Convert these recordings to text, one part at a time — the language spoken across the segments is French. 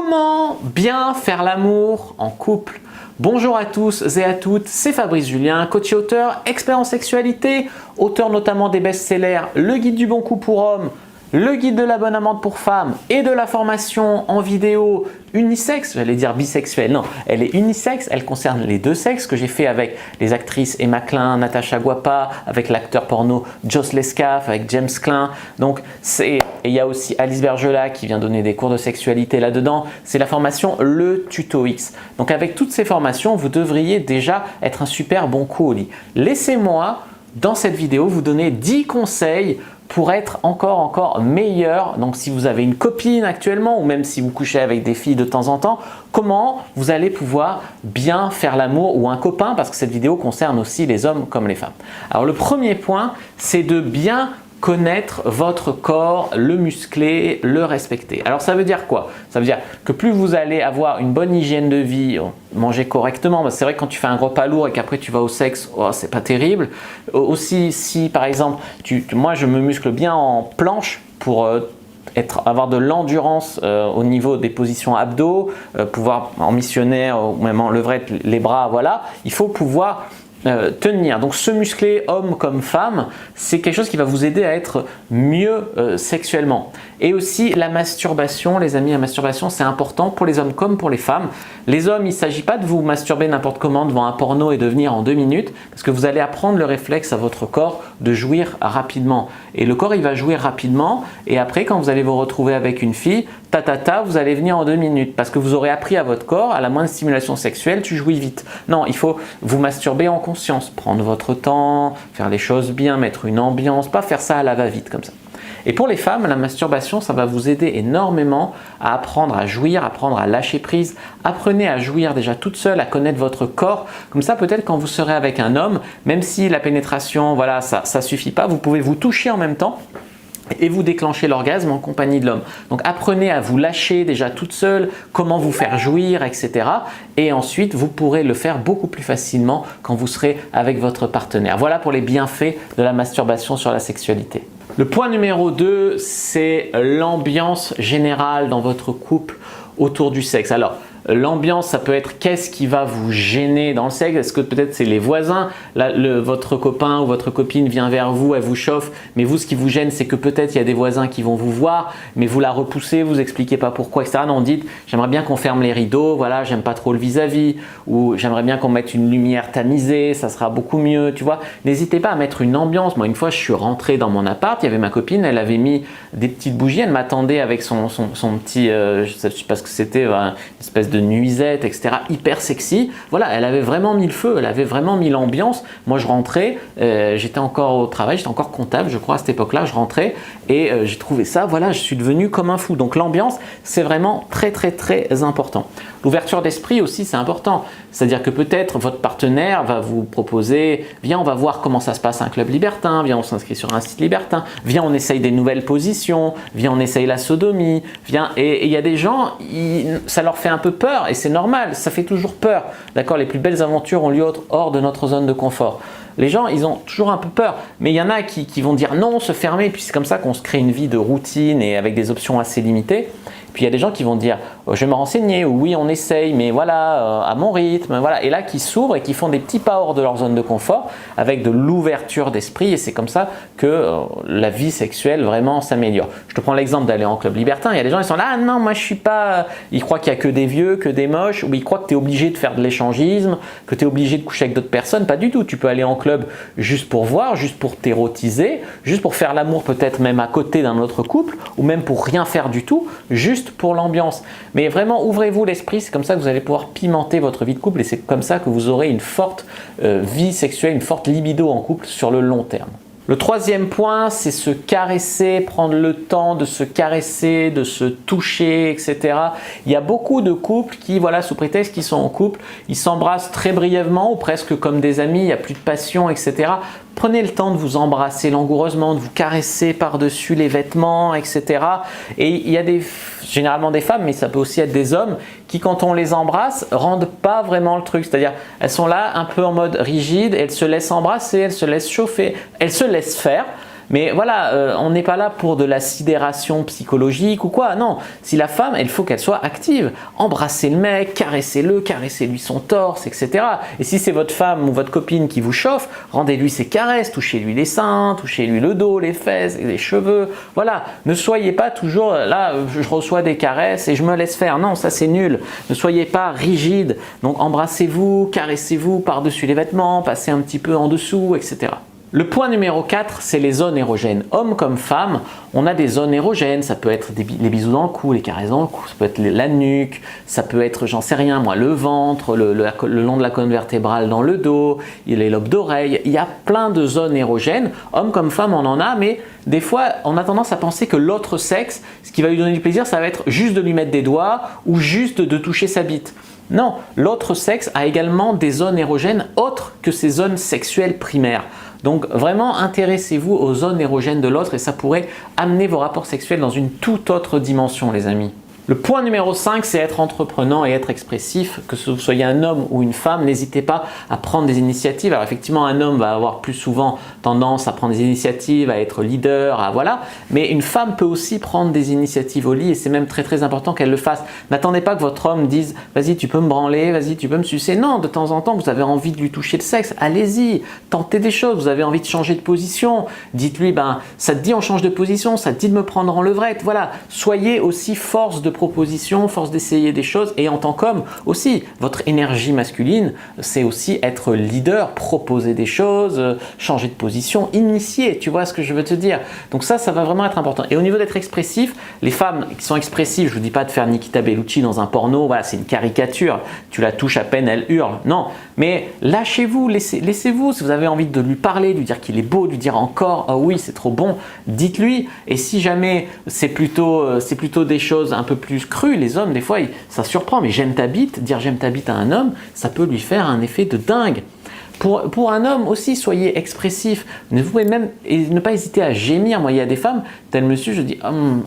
Comment bien faire l'amour en couple? Bonjour à tous et à toutes, c'est Fabrice Julien, coach et auteur, expert en sexualité, auteur notamment des best-sellers Le guide du bon coup pour hommes, Le guide de la bonne amante pour femmes et de la formation en vidéo unisexe, j'allais dire bisexuelle, non, elle est unisexe, elle concerne les deux sexes que j'ai fait avec les actrices Emma Klein, Natasha Guapa, avec l'acteur porno Joss Lescaf, avec James Klein. Donc et il y a aussi Alice Bergela qui vient donner des cours de sexualité là-dedans. C'est la formation Le Tuto X. Donc avec toutes ces formations, vous devriez déjà être un super bon coup au lit. Laissez-moi dans cette vidéo vous donner 10 conseils pour être encore meilleur. Donc si vous avez une copine actuellement ou même si vous couchez avec des filles de temps en temps, comment vous allez pouvoir bien faire l'amour, ou un copain, parce que cette vidéo concerne aussi les hommes comme les femmes. Alors le premier point, c'est de bien connaître votre corps, le muscler, le respecter. Alors ça veut dire quoi? Ça veut dire que plus vous allez avoir une bonne hygiène de vie, manger correctement, parce que c'est vrai que quand tu fais un repas lourd et qu'après tu vas au sexe, oh, c'est pas terrible. Aussi si par exemple, moi je me muscle bien en planche pour avoir de l'endurance au niveau des positions abdos, pouvoir en missionnaire ou même en levrette, les bras, voilà, il faut pouvoir tenir. Donc se muscler homme comme femme, c'est quelque chose qui va vous aider à être mieux sexuellement. Et aussi la masturbation, les amis, la masturbation c'est important pour les hommes comme pour les femmes. Les hommes, il ne s'agit pas de vous masturber n'importe comment devant un porno et de venir en 2 minutes, parce que vous allez apprendre le réflexe à votre corps de jouir rapidement. Et le corps il va jouir rapidement, et après quand vous allez vous retrouver avec une fille, vous allez venir en 2 minutes, parce que vous aurez appris à votre corps, à la moindre stimulation sexuelle, tu jouis vite. Non, il faut vous masturber en conscience, prendre votre temps, faire les choses bien, mettre une ambiance, pas faire ça à la va-vite comme ça. Et pour les femmes, la masturbation, ça va vous aider énormément à apprendre à jouir, apprendre à lâcher prise. Apprenez à jouir déjà toute seule, à connaître votre corps. Comme ça, peut-être quand vous serez avec un homme, même si la pénétration, voilà, ça suffit pas, vous pouvez vous toucher en même temps et vous déclenchez l'orgasme en compagnie de l'homme. Donc apprenez à vous lâcher déjà toute seule, comment vous faire jouir, etc. Et ensuite, vous pourrez le faire beaucoup plus facilement quand vous serez avec votre partenaire. Voilà pour les bienfaits de la masturbation sur la sexualité. Le point numéro 2, c'est l'ambiance générale dans votre couple autour du sexe. Alors, l'ambiance, ça peut être qu'est-ce qui va vous gêner dans le sexe. Est-ce que peut-être c'est les voisins, votre copain ou votre copine vient vers vous, elle vous chauffe, mais vous ce qui vous gêne c'est que peut-être il y a des voisins qui vont vous voir, mais vous la repoussez, vous expliquez pas pourquoi, etc. Non, dites j'aimerais bien qu'on ferme les rideaux, voilà, j'aime pas trop le vis-à-vis, ou j'aimerais bien qu'on mette une lumière tamisée, ça sera beaucoup mieux, tu vois. N'hésitez pas à mettre une ambiance. Moi une fois je suis rentré dans mon appart, il y avait ma copine, elle avait mis des petites bougies, elle m'attendait avec son petit, je sais pas ce que c'était, une espèce de nuisette, etc. Hyper sexy. Voilà, elle avait vraiment mis le feu, elle avait vraiment mis l'ambiance. Moi, je rentrais, j'étais encore au travail, j'étais encore comptable, je crois, à cette époque-là. Je rentrais et j'ai trouvé ça, voilà, je suis devenu comme un fou. Donc, l'ambiance, c'est vraiment très important. L'ouverture d'esprit aussi, c'est important. C'est-à-dire que peut-être votre partenaire va vous proposer, viens, on va voir comment ça se passe à un club libertin, viens, on s'inscrit sur un site libertin, viens, on essaye des nouvelles positions, viens, on essaye la sodomie, viens. Et il y a des gens, ça leur fait un peu peur, et c'est normal, ça fait toujours peur. D'accord, les plus belles aventures ont lieu hors de notre zone de confort. Les gens, ils ont toujours un peu peur, mais il y en a qui vont dire non, se fermer, puis c'est comme ça qu'on se crée une vie de routine et avec des options assez limitées. Puis il y a des gens qui vont dire je vais me renseigner, ou oui on essaye, mais voilà, à mon rythme, voilà. Et là qui s'ouvrent et qui font des petits pas hors de leur zone de confort avec de l'ouverture d'esprit, et c'est comme ça que la vie sexuelle vraiment s'améliore. Je te prends l'exemple d'aller en club libertin, il y a des gens qui sont là, ah non moi je suis pas, ils croient qu'il n'y a que des vieux, que des moches, ou ils croient que tu es obligé de faire de l'échangisme, que tu es obligé de coucher avec d'autres personnes, pas du tout. Tu peux aller en club juste pour voir, juste pour t'érotiser, juste pour faire l'amour peut-être même à côté d'un autre couple, ou même pour rien faire du tout, juste pour l'ambiance. Mais vraiment ouvrez-vous l'esprit, c'est comme ça que vous allez pouvoir pimenter votre vie de couple, et c'est comme ça que vous aurez une forte vie sexuelle, une forte libido en couple sur le long terme. Le troisième point, c'est se caresser, prendre le temps de se caresser, de se toucher, etc. Il y a beaucoup de couples qui, voilà, sous prétexte qu'ils sont en couple, ils s'embrassent très brièvement ou presque comme des amis, il n'y a plus de passion, etc. Prenez le temps de vous embrasser langoureusement, de vous caresser par-dessus les vêtements, etc. Et il y a généralement des femmes, mais ça peut aussi être des hommes, qui quand on les embrasse, rendent pas vraiment le truc. C'est-à-dire, elles sont là un peu en mode rigide, elles se laissent embrasser, elles se laissent chauffer, elles se laissent faire. Mais voilà, on n'est pas là pour de la sidération psychologique ou quoi. Non, si la femme, il faut qu'elle soit active. Embrassez le mec, caressez-le, caressez-lui son torse, etc. Et si c'est votre femme ou votre copine qui vous chauffe, rendez-lui ses caresses, touchez-lui les seins, touchez-lui le dos, les fesses, les cheveux. Voilà, ne soyez pas toujours là, je reçois des caresses et je me laisse faire. Non, ça c'est nul. Ne soyez pas rigide. Donc embrassez-vous, caressez-vous par-dessus les vêtements, passez un petit peu en dessous, etc. Le point numéro 4, c'est les zones érogènes. Hommes comme femmes, on a des zones érogènes. Ça peut être les bisous dans le cou, les caresses dans le cou, ça peut être la nuque, ça peut être, j'en sais rien moi, le ventre, le long de la colonne vertébrale dans le dos, les lobes d'oreille. Il y a plein de zones érogènes. Hommes comme femmes, on en a, mais des fois, on a tendance à penser que l'autre sexe, ce qui va lui donner du plaisir, ça va être juste de lui mettre des doigts ou juste de toucher sa bite. Non, l'autre sexe a également des zones érogènes autres que ces zones sexuelles primaires. Donc vraiment intéressez-vous aux zones érogènes de l'autre et ça pourrait amener vos rapports sexuels dans une toute autre dimension les amis. Le point numéro 5, c'est être entreprenant et être expressif. Que vous soyez un homme ou une femme, n'hésitez pas à prendre des initiatives. Alors effectivement, un homme va avoir plus souvent tendance à prendre des initiatives, à être leader, voilà. Mais une femme peut aussi prendre des initiatives au lit et c'est même très très important qu'elle le fasse. N'attendez pas que votre homme dise « vas-y, tu peux me branler, vas-y, tu peux me sucer ». Non, de temps en temps, vous avez envie de lui toucher le sexe, allez-y, tentez des choses. Vous avez envie de changer de position, dites-lui ben, « ça te dit on change de position, ça te dit de me prendre en levrette ». Voilà, soyez aussi force de proposition, force d'essayer des choses et en tant qu'homme aussi, votre énergie masculine, c'est aussi être leader, proposer des choses, changer de position, initier, tu vois ce que je veux te dire. Donc ça va vraiment être important. Et au niveau d'être expressif, les femmes qui sont expressives, je ne vous dis pas de faire Nikita Bellucci dans un porno, voilà, c'est une caricature, tu la touches à peine, elle hurle, non, mais lâchez-vous, laissez-vous, si vous avez envie de lui parler, de lui dire qu'il est beau, de lui dire encore, oh oui, c'est trop bon, dites-lui, et si jamais c'est plutôt des choses un peu plus crues, les hommes, des fois, ça surprend, mais j'aime ta bite, dire j'aime ta bite à un homme, ça peut lui faire un effet de dingue. Pour un homme aussi, soyez expressif. Vous pouvez même ne pas hésiter à gémir. Moi, il y a des femmes, tel monsieur, je dis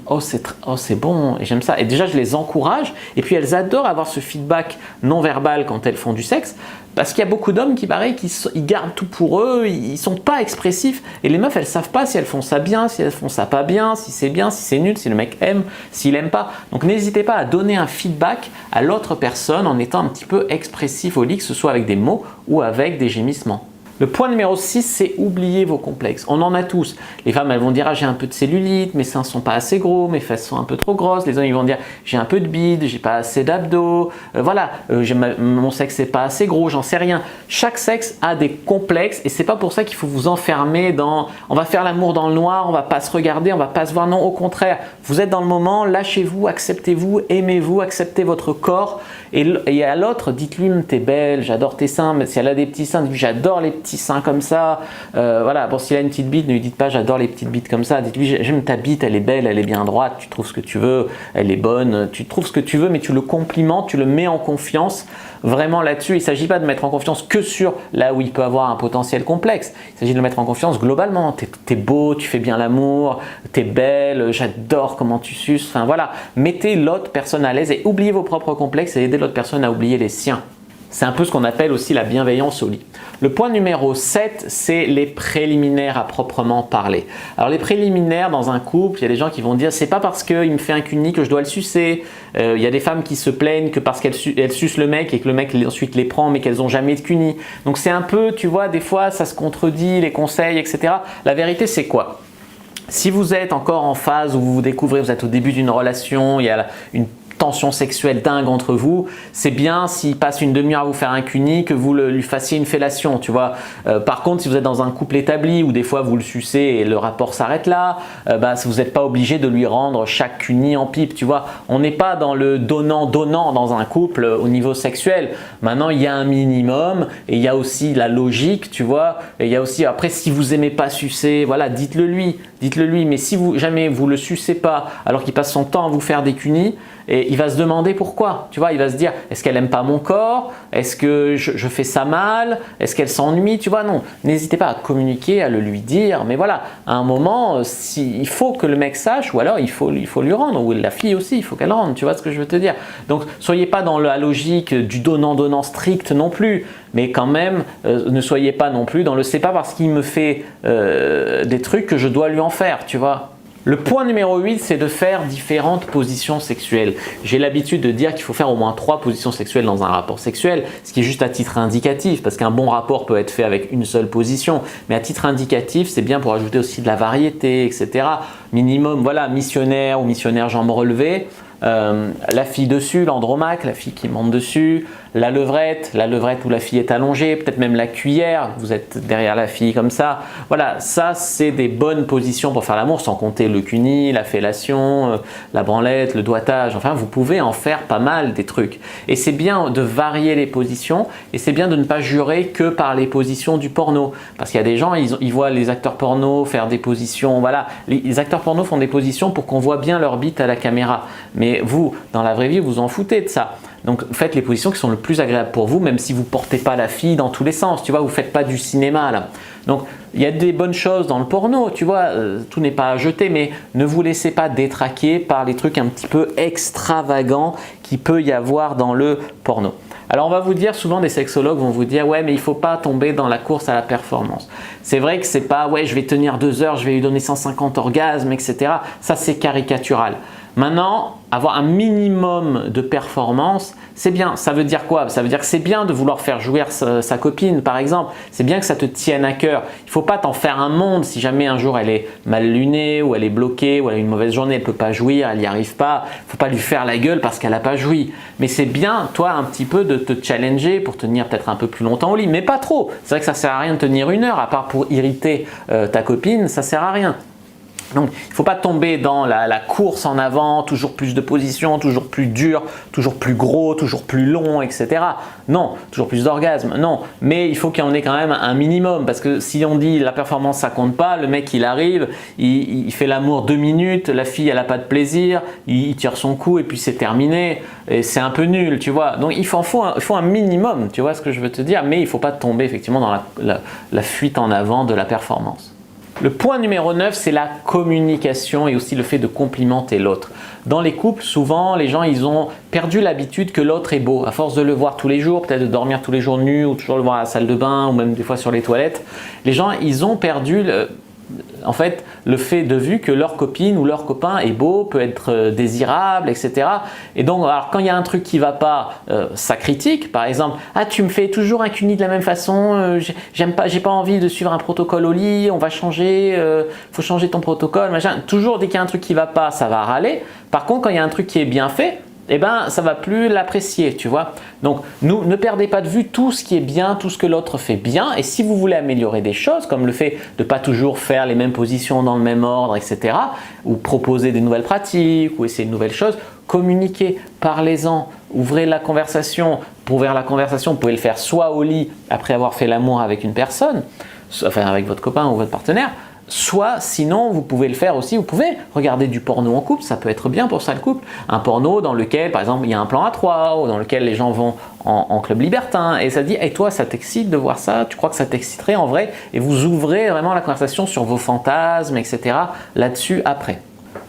oh c'est bon, et j'aime ça. Et déjà, je les encourage. Et puis, elles adorent avoir ce feedback non verbal quand elles font du sexe. Parce qu'il y a beaucoup d'hommes qui paraît qu'ils gardent tout pour eux, ils ne sont pas expressifs. Et les meufs, elles ne savent pas si elles font ça bien, si elles font ça pas bien, si c'est nul, si le mec aime, s'il n'aime pas. Donc n'hésitez pas à donner un feedback à l'autre personne en étant un petit peu expressif au lit, que ce soit avec des mots ou avec des gémissements. Le point numéro 6, c'est oublier vos complexes. On en a tous. Les femmes, elles vont dire « ah, j'ai un peu de cellulite, mes seins sont pas assez gros, mes fesses sont un peu trop grosses ». Les hommes, ils vont dire « j'ai un peu de bide, j'ai pas assez d'abdos, voilà, mon sexe n'est pas assez gros, j'en sais rien ». Chaque sexe a des complexes et c'est pas pour ça qu'il faut vous enfermer dans « on va faire l'amour dans le noir, on va pas se regarder, on va pas se voir ». Non, au contraire, vous êtes dans le moment, lâchez-vous, acceptez-vous, aimez-vous, acceptez votre corps. Et à l'autre, dites-lui « t'es belle, j'adore tes seins ». Mais si elle a des petits seins, dites-lui « j'adore les petits seins comme ça ». Voilà, bon, s'il a une petite bite, ne lui dites pas « j'adore les petites bites comme ça ». Dites-lui « j'aime ta bite, elle est belle, elle est bien droite, tu trouves ce que tu veux, elle est bonne, tu trouves ce que tu veux », mais tu le complimentes, tu le mets en confiance. Vraiment là-dessus, il ne s'agit pas de mettre en confiance que sur là où il peut avoir un potentiel complexe. Il s'agit de le mettre en confiance globalement. T'es beau, tu fais bien l'amour, t'es belle, j'adore comment tu suces. Enfin voilà, mettez l'autre personne à l'aise et oubliez vos propres complexes et aidez l'autre personne à oublier les siens. C'est un peu ce qu'on appelle aussi la bienveillance au lit. Le point numéro 7, c'est les préliminaires à proprement parler. Alors les préliminaires dans un couple, il y a des gens qui vont dire c'est pas parce qu'il me fait un cuni que je dois le sucer. Il y a des femmes qui se plaignent que parce qu'elles sucent le mec et que le mec ensuite les prend mais qu'elles n'ont jamais de cuni. Donc c'est un peu, tu vois, des fois ça se contredit, les conseils, etc. La vérité c'est quoi? Si vous êtes encore en phase où vous vous découvrez, vous êtes au début d'une relation, il y a une tension sexuelle dingue entre vous, c'est bien s'il passe une demi-heure à vous faire un cuni que vous lui fassiez une fellation, tu vois. Par contre, si vous êtes dans un couple établi où des fois vous le sucez et le rapport s'arrête là, vous n'êtes pas obligé de lui rendre chaque cuni en pipe, tu vois. On n'est pas dans le donnant-donnant dans un couple au niveau sexuel. Maintenant, il y a un minimum et il y a aussi la logique, tu vois. Et il y a aussi, après, si vous n'aimez pas sucer, voilà, dites-le lui. Mais si jamais vous le sucez pas alors qu'il passe son temps à vous faire des cunis, et il va se demander pourquoi. Tu vois, il va se dire, est-ce qu'elle n'aime pas mon corps? Est-ce que je fais ça mal? Est-ce qu'elle s'ennuie? Tu vois, non. N'hésitez pas à communiquer, à le lui dire. Mais voilà, à un moment, il faut que le mec sache, ou alors il faut lui rendre, ou la fille aussi, il faut qu'elle rende. Tu vois ce que je veux te dire? Donc, soyez pas dans la logique du donnant-donnant strict non plus. Mais quand même, ne soyez pas non plus dans le c'est pas parce qu'il me fait des trucs que je dois lui en faire, tu vois. Le point numéro 8, c'est de faire différentes positions sexuelles. J'ai l'habitude de dire qu'il faut faire au moins 3 positions sexuelles dans un rapport sexuel, ce qui est juste à titre indicatif, parce qu'un bon rapport peut être fait avec une seule position. Mais à titre indicatif, c'est bien pour ajouter aussi de la variété, etc. Minimum, voilà, missionnaire ou missionnaire jambes relevées. La fille dessus, l'andromaque, la fille qui monte dessus, la levrette où la fille est allongée, peut-être même la cuillère, vous êtes derrière la fille comme ça. Voilà, ça c'est des bonnes positions pour faire l'amour, sans compter le cuni, la fellation, la branlette, le doigtage, enfin vous pouvez en faire pas mal des trucs. Et c'est bien de varier les positions et c'est bien de ne pas jurer que par les positions du porno. Parce qu'il y a des gens, ils voient les acteurs porno faire des positions, voilà. Les acteurs porno font des positions pour qu'on voit bien leur bite à la caméra. Mais vous, dans la vraie vie, vous en foutez de ça. Donc faites les positions qui sont le plus agréables pour vous, même si vous ne portez pas la fille dans tous les sens, tu vois, vous ne faites pas du cinéma là. Donc il y a des bonnes choses dans le porno, tu vois, tout n'est pas à jeter, mais ne vous laissez pas détraquer par les trucs un petit peu extravagants qu'il peut y avoir dans le porno. Alors on va vous dire, souvent des sexologues vont vous dire ouais mais il ne faut pas tomber dans la course à la performance. C'est vrai que c'est pas ouais je vais tenir 2 heures, je vais lui donner 150 orgasmes, etc. Ça c'est caricatural. Maintenant, avoir un minimum de performance, c'est bien. Ça veut dire quoi? Ça veut dire que c'est bien de vouloir faire jouir sa copine, par exemple. C'est bien que ça te tienne à cœur. Il ne faut pas t'en faire un monde si jamais un jour elle est mal lunée ou elle est bloquée ou elle a une mauvaise journée, elle ne peut pas jouir, elle n'y arrive pas. Il ne faut pas lui faire la gueule parce qu'elle n'a pas joui. Mais c'est bien, toi, un petit peu de te challenger pour tenir peut-être un peu plus longtemps au lit, mais pas trop. C'est vrai que ça ne sert à rien de tenir 1 heure, à part pour irriter ta copine, ça ne sert à rien. Donc, il ne faut pas tomber dans la course en avant, toujours plus de positions, toujours plus dur, toujours plus gros, toujours plus long, etc. Non, toujours plus d'orgasmes, non. Mais il faut qu'il y en ait quand même un minimum parce que si on dit la performance ça compte pas, le mec il arrive, il fait l'amour 2 minutes, la fille elle n'a pas de plaisir, il tire son coup et puis c'est terminé. Et c'est un peu nul, tu vois. Donc il faut un minimum, tu vois ce que je veux te dire, mais il ne faut pas tomber effectivement dans la fuite en avant de la performance. Le point numéro 9, c'est la communication et aussi le fait de complimenter l'autre. Dans les couples, souvent, les gens ils ont perdu l'habitude que l'autre est beau. À force de le voir tous les jours, peut-être de dormir tous les jours nu ou toujours le voir à la salle de bain ou même des fois sur les toilettes, les gens ils ont perdu en fait, le fait de vue que leur copine ou leur copain est beau, peut être désirable, etc. Et donc, alors, quand il y a un truc qui ne va pas, ça critique. Par exemple, ah tu me fais toujours un cuni de la même façon, j'ai pas envie de suivre un protocole au lit, on va changer, faut changer ton protocole, machin. Toujours dès qu'il y a un truc qui ne va pas, ça va râler. Par contre, quand il y a un truc qui est bien fait, eh ben, ça ne va plus l'apprécier, tu vois. Donc, ne perdez pas de vue tout ce qui est bien, tout ce que l'autre fait bien. Et si vous voulez améliorer des choses, comme le fait de ne pas toujours faire les mêmes positions dans le même ordre, etc., ou proposer des nouvelles pratiques, ou essayer de nouvelles choses, communiquez, parlez-en, ouvrez la conversation. Pour ouvrir la conversation, vous pouvez le faire soit au lit, après avoir fait l'amour avec une personne, enfin avec votre copain ou votre partenaire, soit sinon vous pouvez le faire aussi, vous pouvez regarder du porno en couple, ça peut être bien pour ça le couple, un porno dans lequel par exemple il y a un plan à 3 ou dans lequel les gens vont en club libertin et ça dit hey, toi ça t'excite de voir ça, tu crois que ça t'exciterait en vrai et vous ouvrez vraiment la conversation sur vos fantasmes etc. là-dessus après.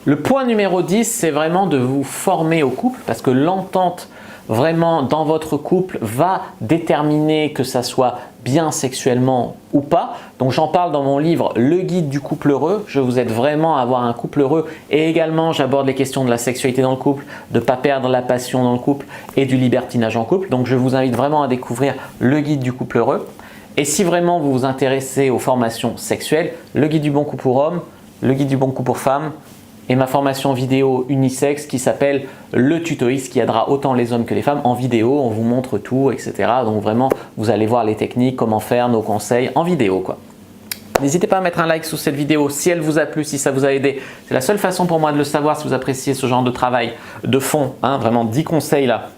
Le point numéro 10 c'est vraiment de vous former au couple parce que l'entente vraiment dans votre couple va déterminer que ça soit bien sexuellement ou pas. Donc j'en parle dans mon livre Le guide du couple heureux. Je vous aide vraiment à avoir un couple heureux et également j'aborde les questions de la sexualité dans le couple, de ne pas perdre la passion dans le couple et du libertinage en couple. Donc je vous invite vraiment à découvrir Le guide du couple heureux. Et si vraiment vous vous intéressez aux formations sexuelles, Le guide du bon coup pour homme, Le guide du bon coup pour femme, et ma formation vidéo unisexe qui s'appelle Le Tuto X qui aidera autant les hommes que les femmes en vidéo, on vous montre tout, etc. Donc vraiment, vous allez voir les techniques, comment faire, nos conseils en vidéo quoi. N'hésitez pas à mettre un like sous cette vidéo si elle vous a plu, si ça vous a aidé. C'est la seule façon pour moi de le savoir si vous appréciez ce genre de travail de fond, hein, vraiment 10 conseils là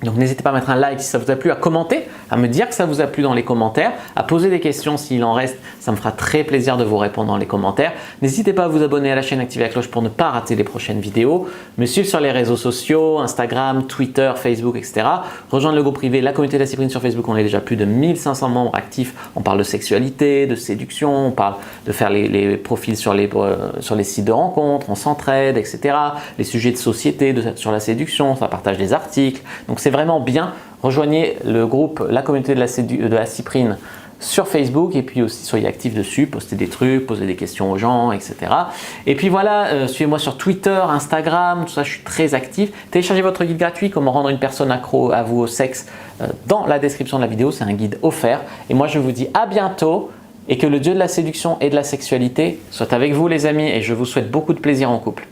Donc n'hésitez pas à mettre un like si ça vous a plu, à commenter, à me dire que ça vous a plu dans les commentaires, à poser des questions s'il en reste, ça me fera très plaisir de vous répondre dans les commentaires. N'hésitez pas à vous abonner à la chaîne, activer la cloche pour ne pas rater les prochaines vidéos, me suivre sur les réseaux sociaux, Instagram, Twitter, Facebook, etc. Rejoindre le groupe privé, la communauté de la Cyprine sur Facebook, on est déjà plus de 1500 membres actifs. On parle de sexualité, de séduction, on parle de faire les profils sur les sites de rencontres, on s'entraide, etc. Les sujets de société, sur la séduction, ça partage des articles. Donc c'est vraiment bien. Rejoignez le groupe, la communauté de la Cyprine sur Facebook et puis aussi soyez actifs dessus, postez des trucs, posez des questions aux gens, etc. Et puis voilà, suivez-moi sur Twitter, Instagram, tout ça, je suis très actif. Téléchargez votre guide gratuit, comment rendre une personne accro à vous au sexe, dans la description de la vidéo, c'est un guide offert. Et moi je vous dis à bientôt et que le dieu de la séduction et de la sexualité soit avec vous les amis et je vous souhaite beaucoup de plaisir en couple.